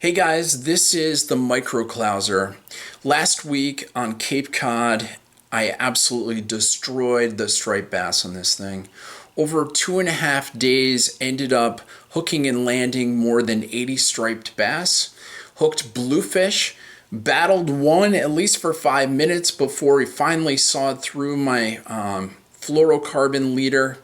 Hey guys, this is the Micro Clouser. Last week on Cape Cod, I absolutely destroyed the striped bass on this thing. Over 2.5 days, ended up hooking and landing more than 80 striped bass. Hooked bluefish, battled one at least for 5 minutes before he finally sawed through my fluorocarbon leader.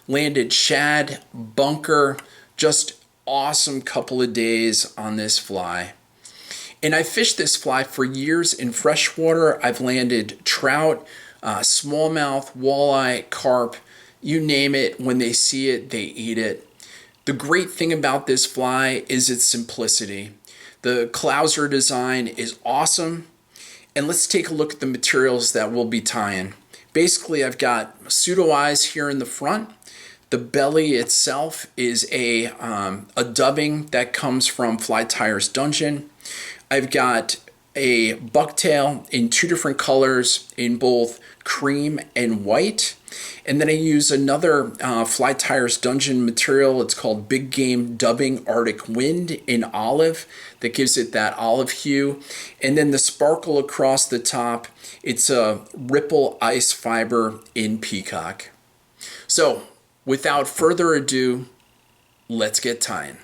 Landed shad, bunker, just awesome couple of days on this fly. And I fished this fly for years in freshwater. I've landed trout, smallmouth, walleye, carp, you name it. When they see it, they eat it. The great thing about this fly is its simplicity. The Clouser design is awesome. And let's take a look at the materials that we'll be tying. Basically, I've got pseudo eyes here in the front. The belly itself is a dubbing that comes from Fly Tyer's Dungeon. I've got a bucktail in 2 different colors in both cream and white. And then I use another Fly Tyer's Dungeon material. It's called Big Game Dubbing Arctic Wind in olive that gives it that olive hue. And then the sparkle across the top, it's a ripple ice fiber in peacock. So, without further ado, let's get tying.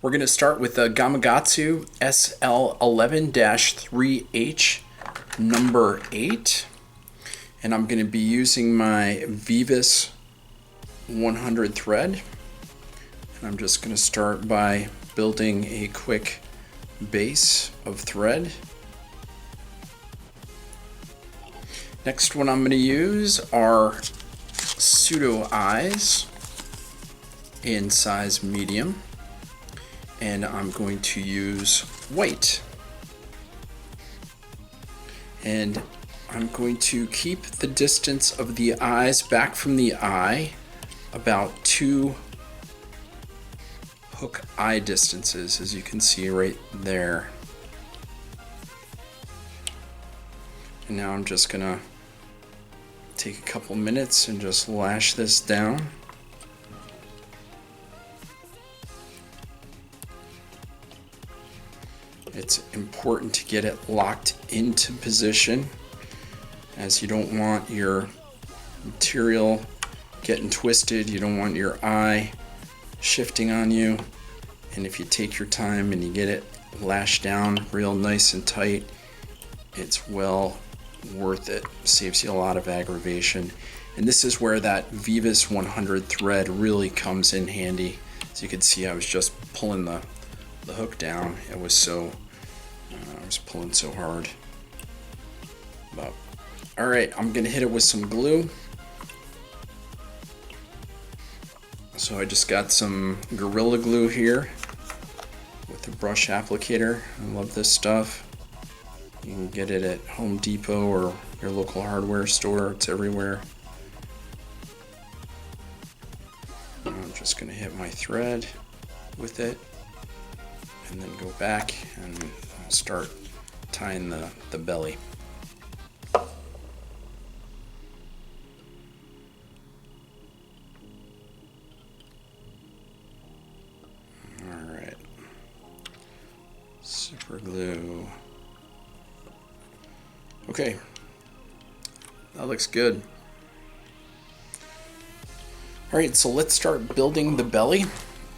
We're going to start with the Gamakatsu SL11-3H number 8. And I'm going to be using my Vivis 100 thread. And I'm just going to start by building a quick base of thread. Next one I'm going to use are pseudo eyes in size medium, and I'm going to use white, and I'm going to keep the distance of the eyes back from the eye about 2 hook eye distances, as you can see right there. And now I'm just gonna take a couple minutes and just lash this down. It's important to get it locked into position, as you don't want your material getting twisted. You don't want your eye shifting on you. And if you take your time and you get it lashed down real nice and tight, it's well worth it. Saves you a lot of aggravation. And this is where that Vivis 100 thread really comes in handy. As you can see, I was just pulling the hook down. It was so I was pulling so hard. But all right, I'm gonna hit it with some glue. So I just got some Gorilla Glue here with a brush applicator. I love this stuff. You can get it at Home Depot or your local hardware store. It's everywhere. And I'm just going to hit my thread with it and then go back and start tying the belly. Super glue. Okay, that looks good. All right, so let's start building the belly.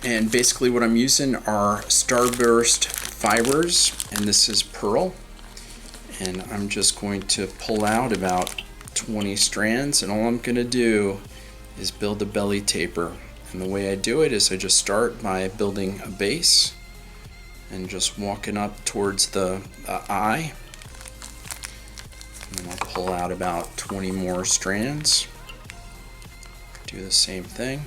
And basically what I'm using are starburst fibers, and this is pearl. And I'm just going to pull out about 20 strands, and all I'm going to do is build a belly taper. And the way I do it is I just start by building a base and just walking up towards the eye. And then I'll pull out about 20 more strands. Do the same thing.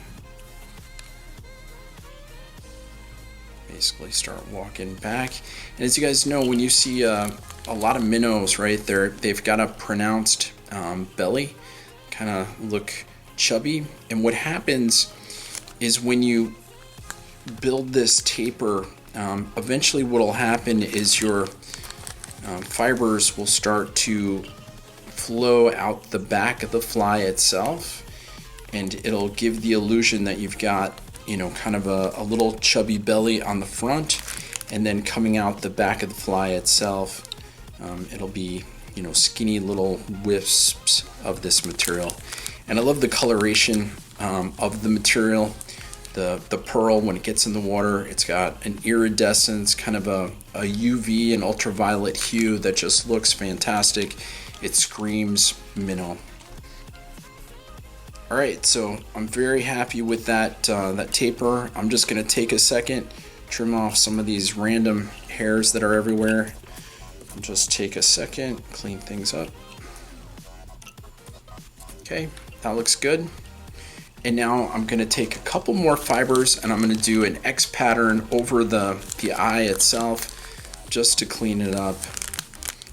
Basically start walking back. And as you guys know, when you see a lot of minnows, right, they've got a pronounced belly, kind of look chubby. And what happens is when you build this taper, eventually what will happen is your fibers will start to flow out the back of the fly itself, and it'll give the illusion that you've got, you know, kind of a little chubby belly on the front, and then coming out the back of the fly itself, it'll be, you know, skinny little wisps of this material. And I love the coloration of the material. The pearl, when it gets in the water, it's got an iridescence, kind of a UV and ultraviolet hue that just looks fantastic. It screams minnow. All right, so I'm very happy with that taper. I'm just gonna take a second, trim off some of these random hairs that are everywhere. I'll just take a second, clean things up. Okay, that looks good. And now I'm gonna take a couple more fibers and I'm gonna do an X pattern over the eye itself just to clean it up.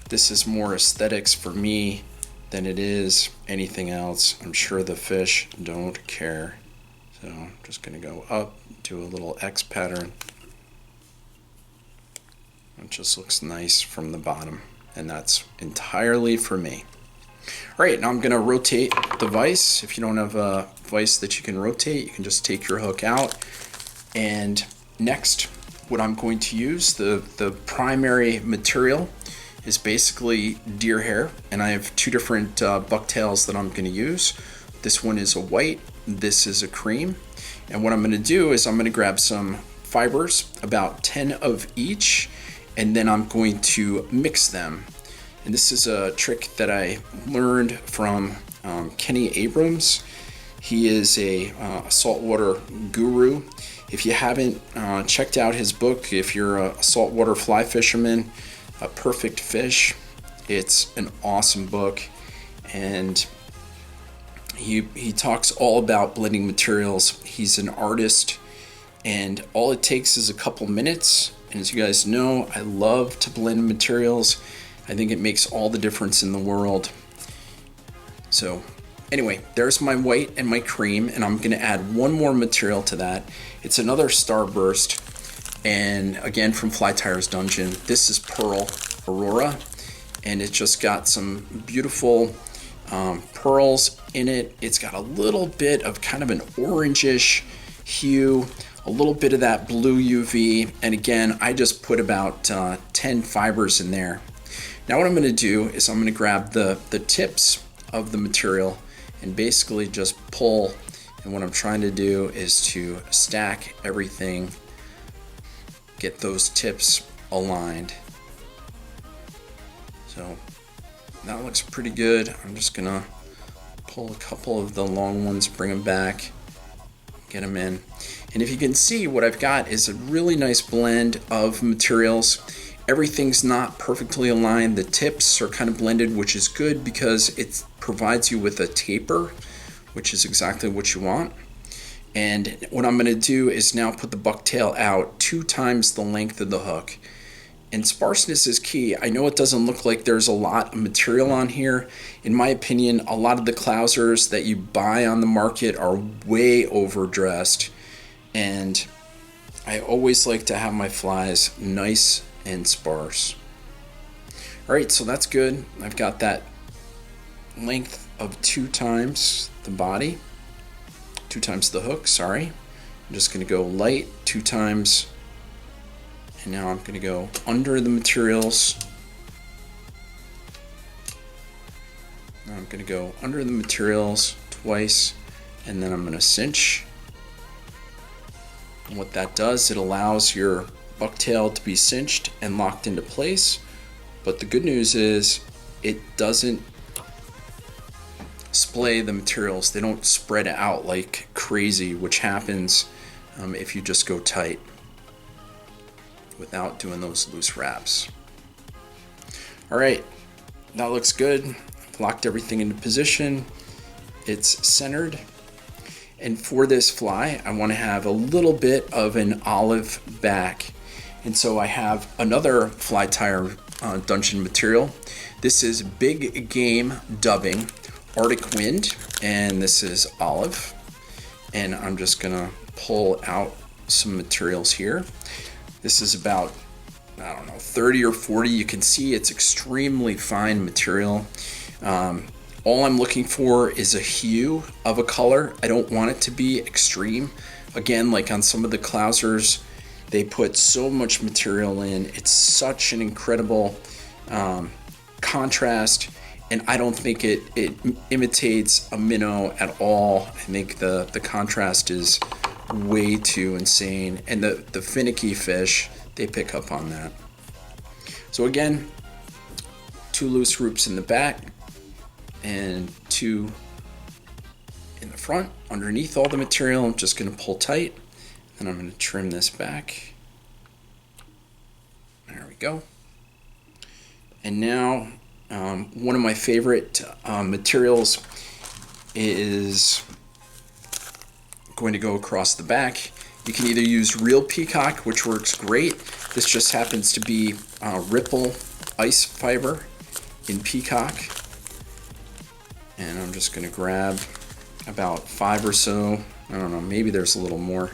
This is more aesthetics for me than it is anything else. I'm sure the fish don't care. So I'm just gonna go up, do a little X pattern. It just looks nice from the bottom, and that's entirely for me. All right, now I'm gonna rotate the vise. If you don't have a vise that you can rotate, you can just take your hook out. And next, what I'm going to use, the primary material is basically deer hair, and I have two different bucktails that I'm gonna use. This one is a white, this is a cream. And what I'm gonna do is I'm gonna grab some fibers, about 10 of each, and then I'm going to mix them. And this is a trick that I learned from Kenny Abrams. He is a saltwater guru. If you haven't checked out his book, if you're a saltwater fly fisherman, A Perfect Fish, it's an awesome book. And he talks all about blending materials. He's an artist, and all it takes is a couple minutes. And as you guys know, I love to blend materials. I think it makes all the difference in the world. So anyway, there's my white and my cream, and I'm gonna add one more material to that. It's another Starburst, and again from Fly Tier's Dungeon. This is Pearl Aurora, and it just got some beautiful pearls in it. It's got a little bit of kind of an orangish hue, a little bit of that blue UV, and again, I just put about 10 fibers in there. Now what I'm gonna do is I'm gonna grab the tips of the material and basically just pull, and what I'm trying to do is to stack everything, get those tips aligned. So that looks pretty good. I'm just gonna pull a couple of the long ones, bring them back, get them in. And if you can see, what I've got is a really nice blend of materials. Everything's not perfectly aligned. The tips are kind of blended, which is good because it provides you with a taper, which is exactly what you want. And what I'm gonna do is now put the bucktail out 2 times the length of the hook. And sparseness is key. I know it doesn't look like there's a lot of material on here. In my opinion, a lot of the Clousers that you buy on the market are way overdressed. And I always like to have my flies nice and sparse. All right, so that's good. I've got that length of 2 times the body, 2 times the hook, sorry. I'm just gonna go light 2 times, and now I'm gonna go under the materials. Now I'm gonna go under the materials twice, and then I'm gonna cinch. And what that does, it allows your bucktail to be cinched and locked into place. But the good news is it doesn't splay the materials. They don't spread out like crazy, which happens if you just go tight without doing those loose wraps. All right, that looks good. Locked everything into position. It's centered. And for this fly, I want to have a little bit of an olive back. And so I have another Fly Tier Dungeon material. This is Big Game Dubbing Arctic Wind, and this is olive. And I'm just gonna pull out some materials here. This is about, I don't know, 30 or 40. You can see it's extremely fine material. All I'm looking for is a hue of a color. I don't want it to be extreme. Again, like on some of the Clousers, they put so much material in. It's such an incredible contrast, and I don't think it imitates a minnow at all. I think the contrast is way too insane, and the finicky fish, they pick up on that. So again, 2 loose groups in the back and 2 in the front underneath all the material. I'm just going to pull tight, and I'm going to trim this back. There we go. And now one of my favorite materials is going to go across the back. You can either use real peacock, which works great. This just happens to be ripple ice fiber in peacock. And I'm just going to grab about 5 or so. I don't know, maybe there's a little more.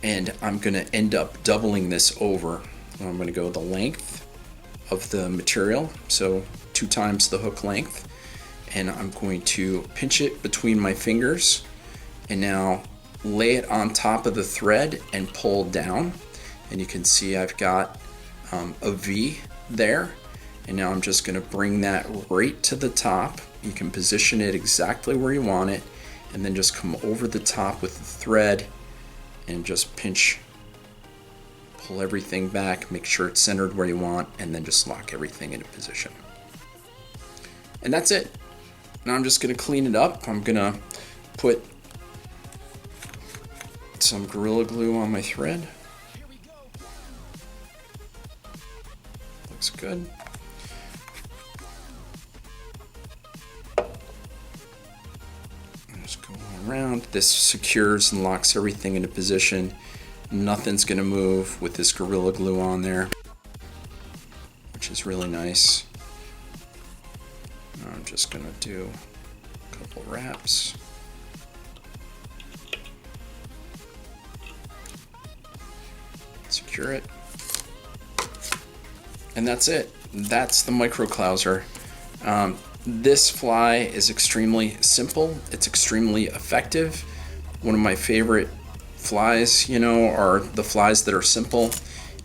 And I'm going to end up doubling this over. I'm going to go the length of the material, so 2 times the hook length. And I'm going to pinch it between my fingers and now lay it on top of the thread and pull down. And you can see I've got a V there. And now I'm just going to bring that right to the top. You can position it exactly where you want it, and then just come over the top with the thread and just pinch, pull everything back, make sure it's centered where you want, and then just lock everything into position. And that's it. Now I'm just going to clean it up. I'm going to put some Gorilla Glue on my thread. Looks good. Just go around. This secures and locks everything into position. Nothing's going to move with this Gorilla Glue on there, which is really nice. Now I'm just going to do a couple wraps. Secure it. And that's it. That's the Micro Clouser. This fly is extremely simple. It's extremely effective. One of my favorite flies, are the flies that are simple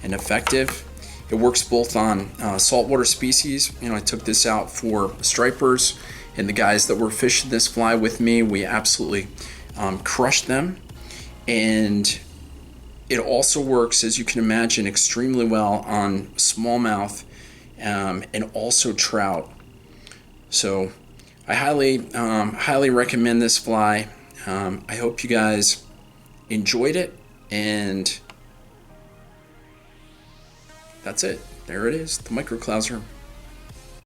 and effective. It works both on saltwater species. I took this out for stripers, and the guys that were fishing this fly with me, we absolutely crushed them. And it also works, as you can imagine, extremely well on smallmouth and also trout. So I highly recommend this fly. I hope you guys enjoyed it, and that's it. There it is, the Micro Clouser.